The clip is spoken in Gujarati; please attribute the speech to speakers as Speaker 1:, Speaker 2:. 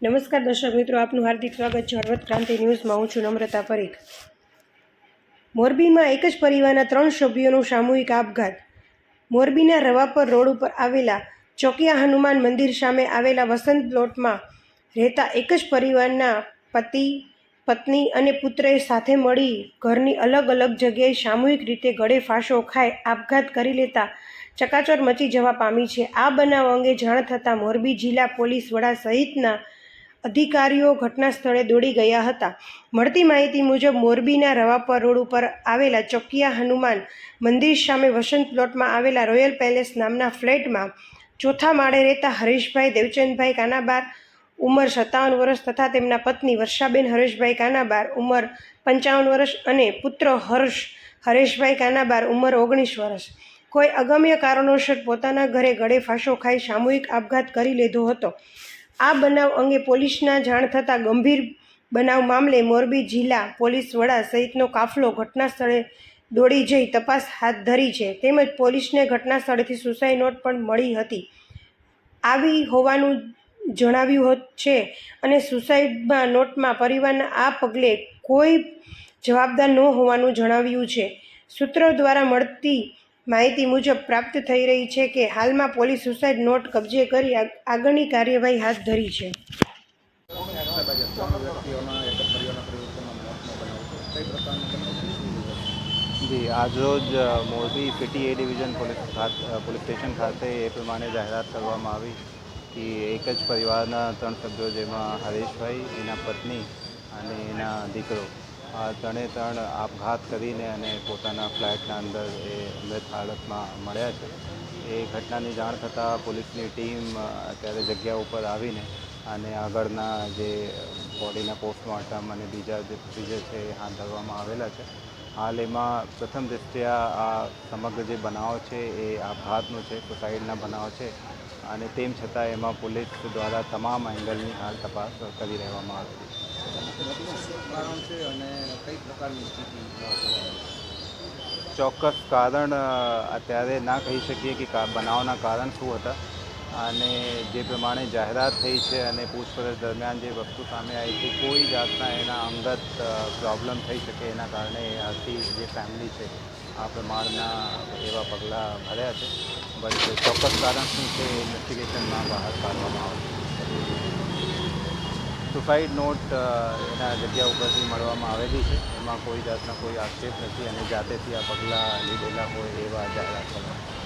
Speaker 1: નમસ્કાર દર્શક મિત્રો, આપનું હાર્દિક સ્વાગત છે હળવદ ક્રાંતિ ન્યૂઝમાં. હું છું નમ્રતા પરીખ. મોરબીમાં એક જ પરિવારના 3 સભ્યોનો સામૂહિક આપઘાત. મોરબીના રવાપર રોડ ઉપર આવેલા ચોકિયા હનુમાન મંદિર સામે આવેલા વસંત પ્લોટમાં રહેતા એક જ પરિવારના પતિ, પત્ની અને પુત્રએ સાથે મળી ઘરની અલગ અલગ જગ્યાએ સામૂહિક રીતે ગળે ફાંસો ખાઈ આપઘાત કરી લેતા ચકાચોર મચી જવા પામી છે. આ બનાવ અંગે જાણ થતાં મોરબી જિલ્લા પોલીસ વડા સહિતના અધિકારીઓ ઘટના સ્થળે દોડી ગયા હતા. મળતી માહિતી મુજબ મોરબીના રવાપર રોડ ઉપર આવેલા ચોકિયા હનુમાન મંદિર સામે વસંત પ્લોટમાં આવેલા રોયલ પેલેસ નામના ફ્લેટમાં ચોથા માળે રહેતા હરેશભાઈ દેવચંદભાઈ કાનાબાર ઉંમર 57 વર્ષ તથા તેમના પત્ની વર્ષાબેન હરેશભાઈ કાનાબાર ઉંમર 55 વર્ષ અને પુત્ર હર્ષ હરેશભાઈ કાનાબાર ઉંમર 19 વર્ષ કોઈ અગમ્ય કારણોસર પોતાના ઘરે ગળે ફાંસો ખાઈ સામૂહિક આપઘાત કરી લીધો હતો. આ બનાવ અંગે પોલીસના જાણ થતાં ગંભીર બનાવ મામલે મોરબી જિલ્લા પોલીસ વડા સહિતનો કાફલો ઘટના સ્થળે દોડી જઈ તપાસ હાથ ધરી છે. તેમજ પોલીસને ઘટના સ્થળેથી સુસાઇડ નોટ પણ મળી હતી આવી હોવાનું જણાવ્યું છે અને સુસાઇડમાં નોટમાં પરિવારના આ પગલે કોઈ જવાબદાર ન હોવાનું જણાવ્યું છે. સૂત્રો દ્વારા મળતી માહિતી મુજબ પ્રાપ્ત થઈ રહી છે કે હાલમાં પોલીસ સુસાઇડ નોટ કબજે કરી આગળની કાર્યવાહી હાથ ધરી છે.
Speaker 2: જી, આજરોજ મોરબી સિટી એ ડિવિઝન પોલીસ સ્ટેશન ખાતે એ પ્રમાણે જાહેરાત કરવામાં આવી કે એક જ પરિવારના 3 સભ્યો જેમાં હરેશભાઈ, એના પત્ની અને એના દીકરો આ ત્રણે આપઘાત કરીને અને પોતાના ફ્લેટના અંદર એ મૃત હાલતમાં મળ્યા છે. એ ઘટનાની જાણ થતાં પોલીસની ટીમ અત્યારે જગ્યા ઉપર આવીને અને આગળના જે બોડીના પોસ્ટમોર્ટમ અને બીજા જે પ્રોસિજર છે એ હાથ ધરવામાં આવેલા છે. હાલ એમાં પ્રથમ દૃષ્ટિયા આ સમગ્ર જે બનાવ છે એ આપઘાતનો છે, સુસાઇડના બનાવ છે અને તેમ છતાં એમાં પોલીસ દ્વારા તમામ એંગલની હાલ તપાસ કરી રહેવામાં આવેલી છે. ચોક્કસ કારણ અત્યારે ના કહી શકીએ કે બનાવના કારણ શું હતા અને જે પ્રમાણે જાહેરાત થઈ છે અને પૂછપરછ દરમિયાન જે વસ્તુ સામે આવી છે કોઈ જાતના એના અંગત પ્રોબ્લેમ થઈ શકે એના કારણે આખી જે ફેમિલી છે આ પ્રમાણના એવા પગલાં ભર્યા છે. બટ ચોક્કસ કારણ શું છે એ ઇન્વેસ્ટિગેશનમાં બહાર કાઢવામાં આવશે. સુસાઇડ નોટ એના જગ્યા ઉપરથી મળવામાં આવેલી છે. એમાં કોઈ જાતના કોઈ આક્ષેપ નથી અને જાતેથી આ પગલાં લીધેલા હોય એવા જાહેરાત કરવામાં